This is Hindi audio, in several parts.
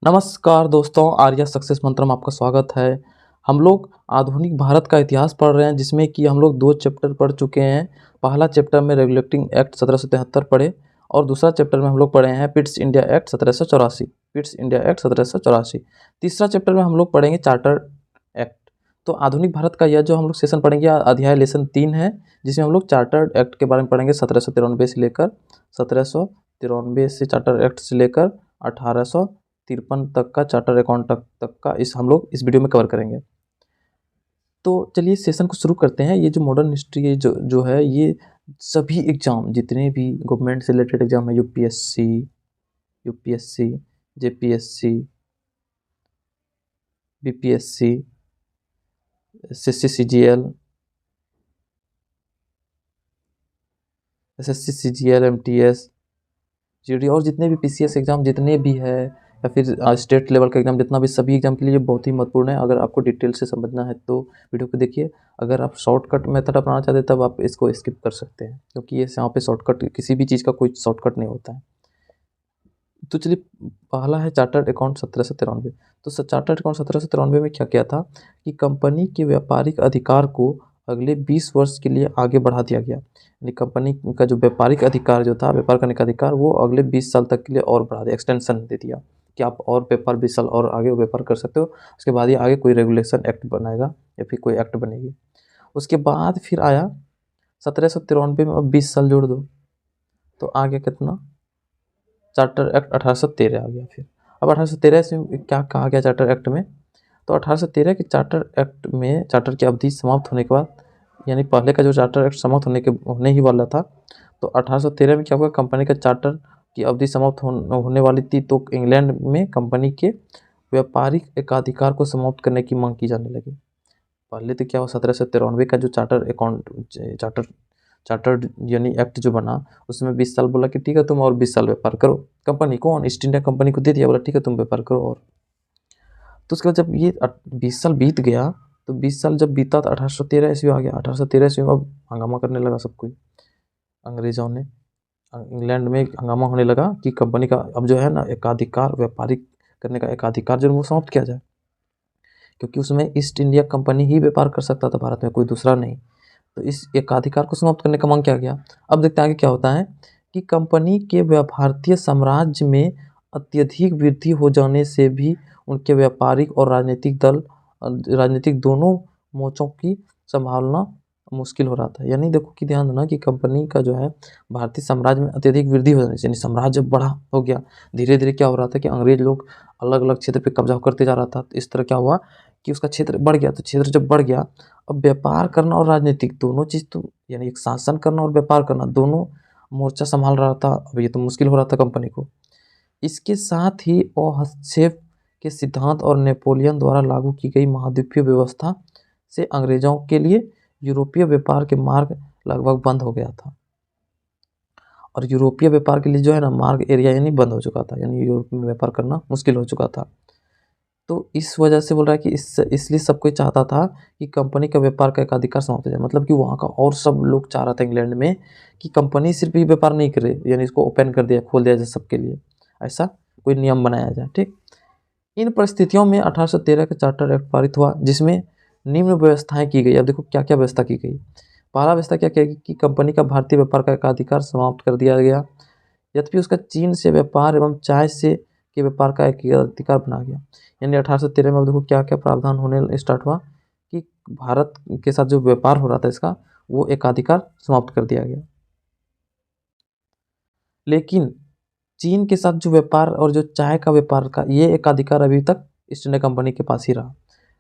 नमस्कार दोस्तों, आर्या सक्सेस मंत्र में आपका स्वागत है। हम लोग आधुनिक भारत का इतिहास पढ़ रहे हैं, जिसमें कि हम लोग 2 चैप्टर पढ़ चुके हैं। पहला चैप्टर में रेगुलेटिंग एक्ट 1773 पढ़े और दूसरा चैप्टर में हम लोग पढ़े हैं Pitt's India act 1784। Pitt's India act 1784। तीसरा चैप्टर में हम लोग पढ़ेंगे चार्टर एक्ट। तो आधुनिक भारत का यह जो हम लोग सेशन पढ़ेंगे, अध्याय लेसन 3 है, जिसमें हम लोग चार्टर एक्ट के बारे में पढ़ेंगे 1793 से चार्टर एक्ट से लेकर 1853 तक का चार्टर अकाउंट तक का हम लोग इस वीडियो में कवर करेंगे। तो चलिए सेशन को शुरू करते हैं। ये जो मॉडर्न हिस्ट्री जो है, ये सभी एग्जाम, जितने भी गवर्नमेंट से रिलेटेड एग्जाम है, UPSC, JPSC, BPSC, SSC CGL, MTS, GD और जितने भी पीसीएस एग्जाम जितने भी है, या फिर स्टेट लेवल का एग्जाम जितना भी, सभी एग्जाम के लिए बहुत ही महत्वपूर्ण है। अगर आपको डिटेल से समझना है तो वीडियो को देखिए। अगर आप शॉर्टकट मेथड अपनाना चाहते हैं तब आप इसको स्किप कर सकते हैं, क्योंकि ये यहाँ पे शॉर्टकट, किसी भी चीज़ का कोई शॉर्टकट नहीं होता है। तो चलिए, पहला है चार्टर्ड अकाउंट 1793। तो चार्टर्ड अकाउंट 1793 में क्या किया था कि कंपनी के व्यापारिक अधिकार को अगले 20 वर्ष के लिए आगे बढ़ा दिया गया। यानी कंपनी का जो व्यापारिक अधिकार जो था, व्यापार करने का अधिकार, वो अगले 20 साल तक के लिए और बढ़ा दिया, एक्सटेंशन दे दिया कि आप और व्यापार 20 साल और आगे व्यापार कर सकते हो। उसके बाद ही आगे कोई रेगुलेशन एक्ट बनाएगा या फिर कोई एक्ट बनेगी। उसके बाद फिर आया 1793 में, अब 20 साल जोड़ दो तो आ गया कितना, चार्टर एक्ट 1813 आ गया। फिर अब 1813 से क्या कहा गया चार्टर एक्ट में, तो 1813 के चार्टर एक्ट में चार्टर की अवधि समाप्त होने के बाद, यानी पहले का जो चार्टर एक्ट समाप्त होने ही वाला था, तो 1813 में क्या हुआ, कंपनी का चार्टर की अवधि समाप्त होने वाली थी। तो इंग्लैंड में कंपनी के व्यापारिक एकाधिकार को समाप्त करने की मांग की जाने लगी। पहले तो क्या हुआ, 1793 का जो चार्टर्ड यानी एक्ट जो बना, उसमें 20 साल बोला कि ठीक है तुम और 20 साल व्यापार करो। कंपनी को, ईस्ट इंडिया कंपनी को दे दिया, बोला ठीक है तुम व्यापार करो। और तो उसके बाद जब ये 20 साल बीत गया, तो 20 साल जब बीता तो 1813 ईस्वी आ गया। 1813 ईस्वी में अब हंगामा करने लगा सब कोई, अंग्रेजों ने, इंग्लैंड में हंगामा होने लगा कि कंपनी का अब जो है ना एकाधिकार, व्यापारिक करने का एकाधिकार जो वो समाप्त किया जाए, क्योंकि उसमें ईस्ट इंडिया कंपनी ही व्यापार कर सकता था भारत में, कोई दूसरा नहीं। तो इस एकाधिकार को समाप्त करने का मांग किया गया। अब देखते हैं आगे क्या होता है कि कंपनी के भारतीय साम्राज्य में अत्यधिक वृद्धि हो जाने से भी उनके व्यापारिक और राजनीतिक दोनों मोर्चों की संभालना मुश्किल हो रहा था। यानी देखो कि ध्यान देना कि कंपनी का जो है भारतीय साम्राज्य में अत्यधिक वृद्धि हो जाने से, यानी साम्राज्य बड़ा हो गया, धीरे धीरे क्या हो रहा था कि अंग्रेज लोग अलग अलग क्षेत्र पे कब्जा करते जा रहा था। तो इस तरह क्या हुआ कि उसका क्षेत्र बढ़ गया। तो क्षेत्र जब बढ़ गया, अब व्यापार करना और राजनीतिक दोनों चीज़, तो यानी एक शासन करना और व्यापार करना दोनों मोर्चा संभाल रहा था। अब ये तो मुश्किल हो रहा था कंपनी को। इसके साथ ही हस्तक्षेप के सिद्धांत और नेपोलियन द्वारा लागू की गई महाद्वीपीय व्यवस्था से अंग्रेजों के लिए यूरोपीय व्यापार के मार्ग लगभग बंद हो गया था। और यूरोपीय व्यापार के लिए जो है ना मार्ग एरिया यानी बंद हो चुका था, यानी यूरोप में व्यापार करना मुश्किल हो चुका था। तो इस वजह से बोल रहा है कि इसलिए सब कोई चाहता था कि कंपनी का व्यापार का एकाधिकार समाप्त हो जाए। मतलब कि वहाँ का और सब लोग चाह रहा था इंग्लैंड में कि कंपनी सिर्फ ही व्यापार नहीं करे, यानी इसको ओपन कर दिया, खोल दिया जाए सबके लिए, ऐसा कोई नियम बनाया जाए। ठीक, इन परिस्थितियों में 1813 का चार्टर एक्ट पारित हुआ, जिसमें निम्न व्यवस्थाएं की गई। अब देखो क्या क्या व्यवस्था की गई। पहला व्यवस्था क्या किया कि कंपनी का भारतीय व्यापार का एकाधिकार समाप्त कर दिया गया, यद्यपि उसका चीन से व्यापार एवं चाय से के व्यापार का एक अधिकार बना गया। यानी 1813 में अब देखो क्या क्या प्रावधान होने स्टार्ट हुआ कि भारत के साथ जो व्यापार हो रहा था इसका, वो एकाधिकार समाप्त कर दिया गया। लेकिन चीन के साथ जो व्यापार और जो चाय का व्यापार का, ये एकाधिकार अभी तक ईस्ट इंडिया कंपनी के पास ही रहा।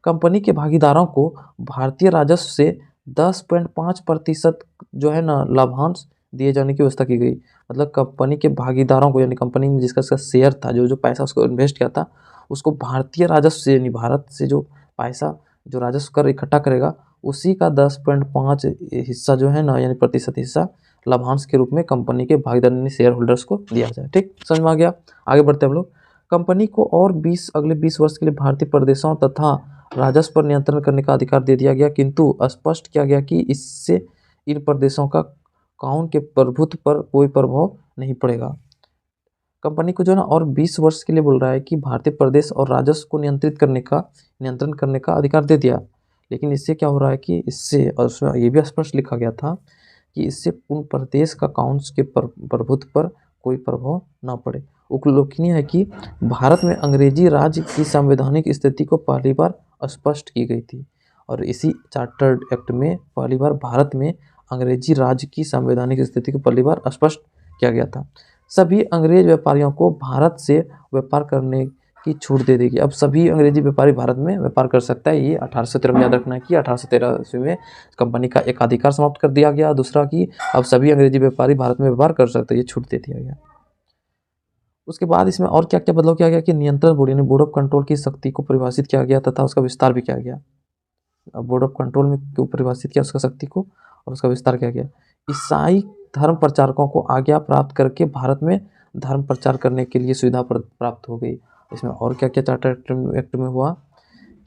कंपनी के भागीदारों को भारतीय राजस्व से 10.5% जो है ना लाभांश दिए जाने की व्यवस्था की गई। मतलब कंपनी के भागीदारों को, यानी कंपनी में जिसका शेयर था, जो जो पैसा उसको इन्वेस्ट किया था, उसको भारतीय राजस्व से, यानी भारत से जो पैसा, जो राजस्व कर इकट्ठा करेगा, उसी का 10.5 हिस्सा जो है ना, यानी प्रतिशत हिस्सा लाभांश के रूप में कंपनी के भागीदार यानी शेयर होल्डर्स को दिया जाए। ठीक, समझ में आ गया। आगे बढ़ते हम लोग। कंपनी को और अगले 20 वर्ष के लिए भारतीय प्रदेशों तथा राजस्व पर नियंत्रण करने का अधिकार दे दिया गया, किंतु स्पष्ट किया गया कि इससे इन प्रदेशों का कानून के प्रभुत्व पर कोई प्रभाव नहीं पड़ेगा। कंपनी को जो है ना और 20 वर्ष के लिए बोल रहा है कि भारतीय प्रदेश और राजस्व को नियंत्रण करने का अधिकार दे दिया। लेकिन इससे क्या हो रहा है कि इससे, और उसमें ये भी स्पष्ट लिखा गया था कि इससे पूर्ण प्रदेश का काउंस के प्रभुत्व पर कोई प्रभाव ना पड़े। उल्लेखनीय है कि भारत में अंग्रेजी राज की संवैधानिक स्थिति को पहली बार स्पष्ट की गई थी, और इसी चार्टर्ड एक्ट में पहली बार भारत में अंग्रेजी राज की संवैधानिक स्थिति को पहली बार स्पष्ट किया गया था। सभी अंग्रेज व्यापारियों को भारत से व्यापार करने की छूट दे देगी। अब सभी अंग्रेजी व्यापारी भारत में व्यापार कर सकता है। ये 1813 में याद रखना है कि 1813 ईस्वी में कंपनी का एक अधिकार समाप्त कर दिया गया। दूसरा कि अब सभी अंग्रेजी व्यापारी भारत में व्यापार कर सकते हैं, ये छूट दे दिया गया। उसके बाद इसमें और क्या क्या बदलाव किया गया कि नियंत्रण बोर्ड यानी बोर्ड ऑफ कंट्रोल की शक्ति को परिभाषित किया गया तथा उसका विस्तार भी किया गया। अब बोर्ड ऑफ कंट्रोल में क्यों परिभाषित किया उसका शक्ति को और उसका विस्तार किया गया। ईसाई धर्म प्रचारकों को आज्ञा प्राप्त करके भारत में धर्म प्रचार करने के लिए सुविधा प्राप्त हो गई। इसमें और क्या क्या चार्टर एक्ट में हुआ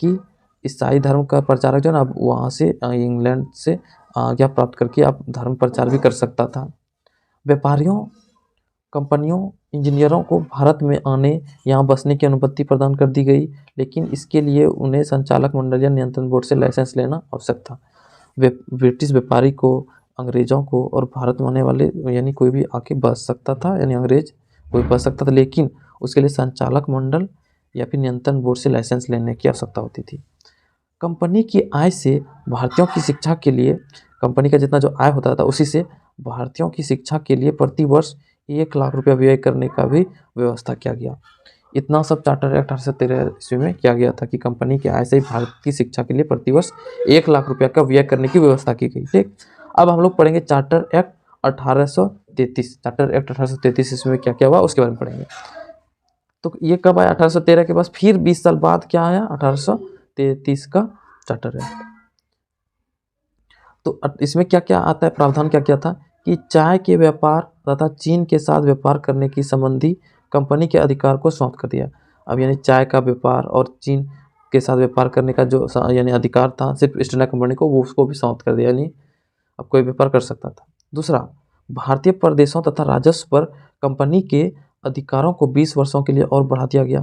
कि ईसाई धर्म का प्रचारक जो है ना अब वहाँ से इंग्लैंड से आज्ञा प्राप्त करके आप धर्म प्रचार भी कर सकता था। व्यापारियों, कंपनियों, इंजीनियरों को भारत में आने, यहाँ बसने की अनुमति प्रदान कर दी गई, लेकिन इसके लिए उन्हें संचालक मंडल या नियंत्रण बोर्ड से लाइसेंस लेना आवश्यक था। ब्रिटिश व्यापारी को, अंग्रेजों को और भारत में आने वाले यानी कोई भी आके बस सकता था, यानी अंग्रेज कोई बस सकता था, लेकिन उसके लिए संचालक मंडल या फिर नियंत्रण बोर्ड से लाइसेंस लेने की आवश्यकता होती थी। कंपनी की आय से भारतीयों की शिक्षा के लिए, कंपनी का जितना जो आय होता था उसी से भारतीयों की शिक्षा के लिए प्रति वर्ष 1 लाख रुपया व्यय करने का भी व्यवस्था किया गया। इतना सब चार्टर एक्ट 1813 ईस्वी में किया गया था कि कंपनी की आय से भारत की शिक्षा के लिए प्रतिवर्ष 1 लाख रुपया का व्यय करने की व्यवस्था की गई। ठीक, अब हम लोग पढ़ेंगे चार्टर एक्ट 1833। चार्टर एक्ट 1833 ईस्वी में क्या क्या हुआ उसके बारे में पढ़ेंगे। तो ये कब आया? 1813 के बाद फिर 20 साल बाद क्या आया? 1833 का चार्टर एक्ट। तो इसमें क्या क्या आता है, प्रावधान क्या क्या था कि चाय के व्यापार तथा चीन के साथ व्यापार करने की संबंधी कंपनी के अधिकार को समाप्त कर दिया। अब यानी चाय का व्यापार और चीन के साथ व्यापार करने का जो यानी अधिकार था सिर्फ ईस्ट इंडिया कंपनी को, वो उसको भी समाप्त कर दिया, यानी अब कोई व्यापार कर सकता था। दूसरा, भारतीय प्रदेशों तथा राजस्व पर कंपनी के अधिकारों को 20 वर्षों के लिए और बढ़ा दिया गया।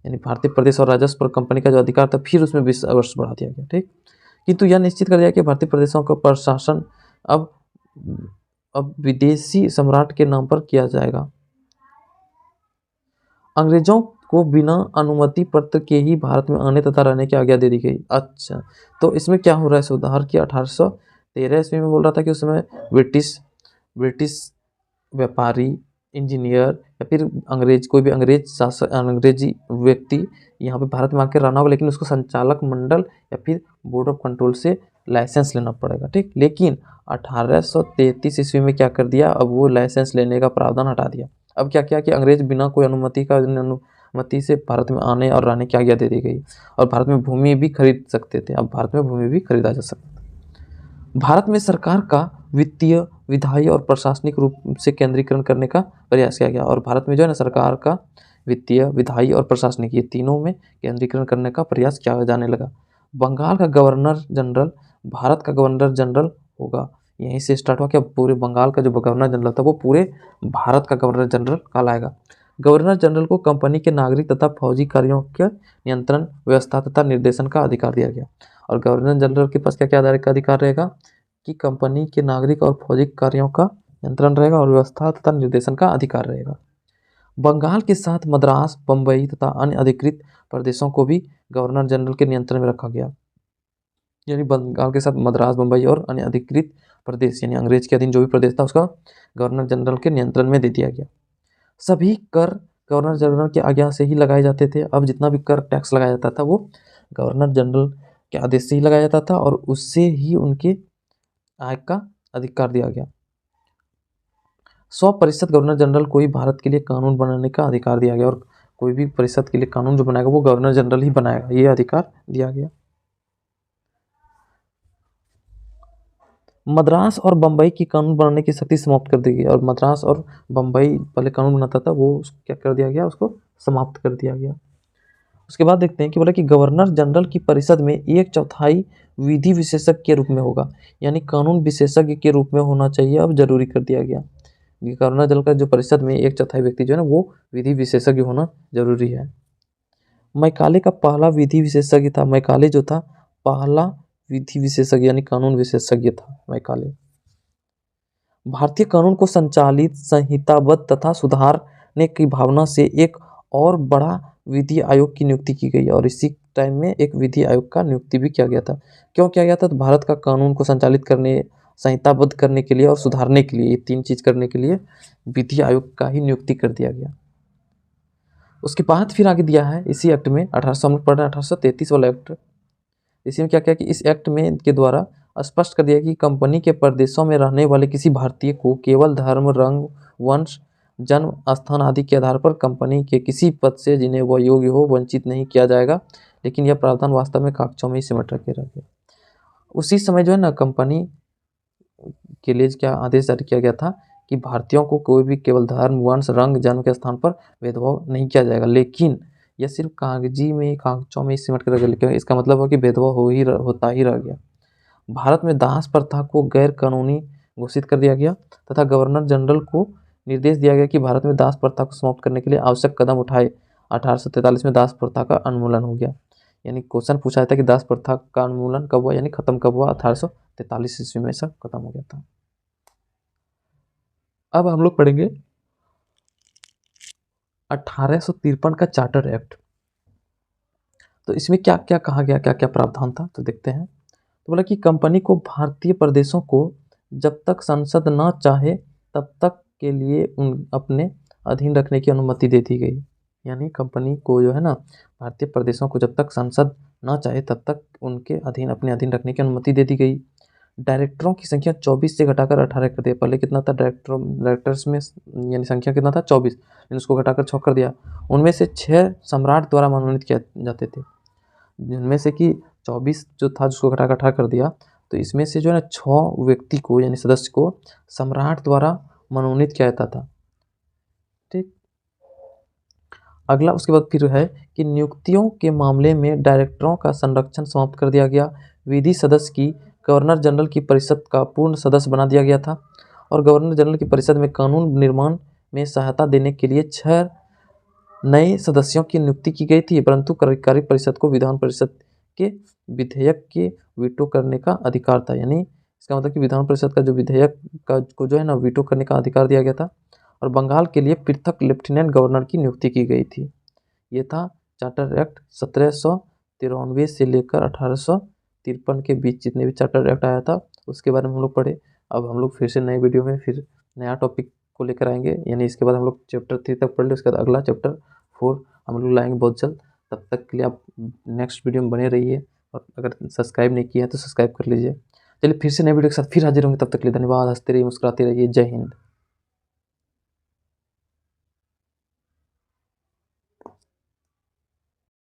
यानी भारतीय प्रदेश और राजस्व पर कंपनी का जो अधिकार था फिर उसमें 20 वर्ष बढ़ा दिया गया। ठीक, किंतु यह निश्चित कर दिया कि भारतीय प्रदेशों का प्रशासन अब विदेशी सम्राट के नाम पर किया जाएगा। अंग्रेजों को बिना अनुमति पत्र के ही भारत में आने तथा रहने की आज्ञा दे दी गई। अच्छा, तो इसमें क्या हो रहा है? सुधार किया 1813 ईस्वी में बोल रहा था कि उसमें ब्रिटिश व्यापारी, इंजीनियर या फिर अंग्रेज, कोई भी अंग्रेज शासक, अंग्रेजी व्यक्ति यहाँ पे भारत में आकर रहना होगा, लेकिन उसको संचालक मंडल या फिर बोर्ड ऑफ कंट्रोल से लाइसेंस लेना पड़ेगा। ठीक, लेकिन 1833 ईस्वी में क्या कर दिया? अब वो लाइसेंस लेने का प्रावधान हटा दिया। अब क्या किया कि अंग्रेज बिना कोई अनुमति से भारत में आने और रहने की आज्ञा दे दी गई, और भारत में भूमि भी खरीद सकते थे। अब भारत में भूमि भी खरीदा जा सकता था। भारत में सरकार का वित्तीय, विधायी और प्रशासनिक रूप से केंद्रीकरण करने का प्रयास किया गया, और भारत में जो है ना सरकार का वित्तीय, विधायी और प्रशासनिक, ये तीनों में केंद्रीकरण करने का प्रयास किया जाने लगा। बंगाल का गवर्नर जनरल भारत का गवर्नर जनरल होगा। यहीं से स्टार्ट हुआ कि अब पूरे बंगाल का जो गवर्नर जनरल था वो पूरे भारत का गवर्नर जनरल कहलाएगा। गवर्नर जनरल को कंपनी के नागरिक तथा फौजी कार्यों के नियंत्रण, व्यवस्था तथा निर्देशन का अधिकार दिया गया। और गवर्नर जनरल के पास क्या क्या अधिकार रहेगा कि कंपनी के नागरिक और फौजी कार्यों का नियंत्रण रहेगा और व्यवस्था तथा निर्देशन का अधिकार रहेगा। बंगाल के साथ मद्रास, बम्बई तथा अन्य अधिकृत प्रदेशों को भी गवर्नर जनरल के नियंत्रण में रखा गया। यानी बंगाल के साथ मद्रास, बम्बई और अन्य अधिकृत प्रदेश यानी अंग्रेज के अधीन जो भी प्रदेश था उसका गवर्नर जनरल के नियंत्रण में दे दिया गया। सभी कर गवर्नर जनरल की आज्ञा से ही लगाए जाते थे। अब जितना भी कर टैक्स लगाया जाता था वो गवर्नर जनरल के आदेश से ही लगाया जाता था, और उससे ही उनके आय का अधिकार दिया गया। 100% गवर्नर जनरल को ही भारत के लिए कानून बनाने का अधिकार दिया गया, और कोई भी परिषद के लिए कानून जो बनाएगा वो गवर्नर जनरल ही बनाएगा, ये अधिकार दिया गया। मद्रास और बम्बई की कानून बनाने की शक्ति समाप्त कर दी गई, और मद्रास और बम्बई पहले कानून बनाता था वो क्या कर दिया गया? उसको समाप्त कर दिया गया। उसके बाद देखते हैं कि बोला कि गवर्नर जनरल की परिषद में 1/4 विधि विशेषज्ञ के रूप में होगा, यानी कानून विशेषज्ञ के रूप में होना चाहिए, अब जरूरी कर दिया गया। गवर्नर जनरल का जो परिषद में 1/4 व्यक्ति जो है ना वो विधि विशेषज्ञ होना जरूरी है। मैकाले का पहला विधि विशेषज्ञ था। मैकाले जो था पहला विधि विशेषज्ञ यानी कानून विशेषज्ञ था मैकाले। भारतीय कानून को संचालित, संहिताबद्ध तथा सुधारने की भावना से एक और बड़ा विधि आयोग की नियुक्ति की गई और इसी टाइम में एक विधि आयोग का नियुक्ति भी किया गया था। क्यों किया गया था? तो भारत का कानून को संचालित करने, संहिताबद्ध करने के लिए और सुधारने के लिए, ये 3 चीज़ करने के लिए विधि आयोग का ही नियुक्ति कर दिया गया। उसके बाद फिर आगे दिया है इसी एक्ट में 1833 वाला एक्ट। इसमें क्या किया कि इस एक्ट में के द्वारा स्पष्ट कर दिया कि कंपनी के प्रदेशों में रहने वाले किसी भारतीय को केवल धर्म, रंग, वंश, जन्म स्थान आदि के आधार पर कंपनी के किसी पद से जिन्हें वह योग्य हो वंचित नहीं किया जाएगा। लेकिन यह प्रावधान वास्तव में कागजों में ही सिमट रखे रह गया। उसी समय जो है ना कंपनी के लिए क्या आदेश जारी किया गया था कि भारतीयों को कोई भी केवल धर्म, वंश, रंग, जन्म के स्थान पर भेदभाव नहीं किया जाएगा। लेकिन यह सिर्फ कागजों में ही सिमट कर रह गया। लेकिन इसका मतलब है कि भेदभाव होता ही रह गया। भारत में दास प्रथा को गैर कानूनी घोषित कर दिया गया तथा गवर्नर जनरल को निर्देश दिया गया कि भारत में दास प्रथा को समाप्त करने के लिए आवश्यक कदम उठाए। 1843 में दास प्रथा का उन्मूलन हो गया। यानी क्वेश्चन पूछा था कि दास प्रथा का उन्मूलन कब हुआ, यानी खत्म कब हुआ? 1843 ईस्वी में सब खत्म हो गया था। अब हम लोग पढ़ेंगे 1853 का चार्टर एक्ट। तो इसमें क्या क्या कहा गया, क्या क्या प्रावधान था, तो देखते हैं। तो बोला कि कंपनी को भारतीय प्रदेशों को जब तक संसद न चाहे तब तक के लिए अपने अधीन रखने की अनुमति दे दी गई। यानी कंपनी को जो है ना भारतीय प्रदेशों को जब तक संसद न चाहे तब तक उनके अधीन, अपने अधीन रखने की अनुमति दे दी गई। डायरेक्टरों की संख्या 24 से घटाकर 18 कर दिया। पहले कितना था डायरेक्टर्स में, यानी संख्या कितना था? 24, लेकिन उसको घटाकर 6 कर दिया। उनमें से 6 सम्राट द्वारा मनोनीत किए जाते थे, जिनमें से कि 24 जो था जिसको घटाकर 18 कर दिया। तो इसमें से जो है ना 6 व्यक्ति को यानी सदस्य को सम्राट द्वारा मनोनीत किया जाता था। ठीक, अगला उसके बाद फिर है कि नियुक्तियों के मामले में डायरेक्टरों का संरक्षण समाप्त कर दिया गया। विधि सदस्य की गवर्नर जनरल की परिषद का पूर्ण सदस्य बना दिया गया था और गवर्नर जनरल की परिषद में कानून निर्माण में सहायता देने के लिए 6 नए सदस्यों की नियुक्ति की गई थी, परंतु कार्यकारी परिषद को विधान परिषद के विधेयक के वीटो करने का अधिकार था। यानी इसका मतलब कि विधान परिषद का जो विधेयक का को जो है ना वीटो करने का अधिकार दिया गया था। और बंगाल के लिए पृथक लेफ्टिनेंट गवर्नर की नियुक्ति की गई थी। ये था चार्टर एक्ट 1793 से लेकर 1853 के बीच जितने भी चार्टर एक्ट आया था उसके बारे में हम लोग पढ़े। अब हम लोग फिर से नए वीडियो में फिर नया टॉपिक को लेकर आएंगे। यानी इसके बाद हम लोग चैप्टर 3 तक पढ़ ले, उसके बाद अगला चैप्टर 4 हम लोग लाएंगे बहुत जल्द। तब तक के लिए आप नेक्स्ट वीडियो में बने रहिए और अगर सब्सक्राइब नहीं किया है तो सब्सक्राइब कर लीजिए। चलिए फिर से नए वीडियो के साथ फिर हाजिर होंगे। तब तक के लिए धन्यवाद। हंसते रहिए, मुस्कुराते रहिए। जय हिंद।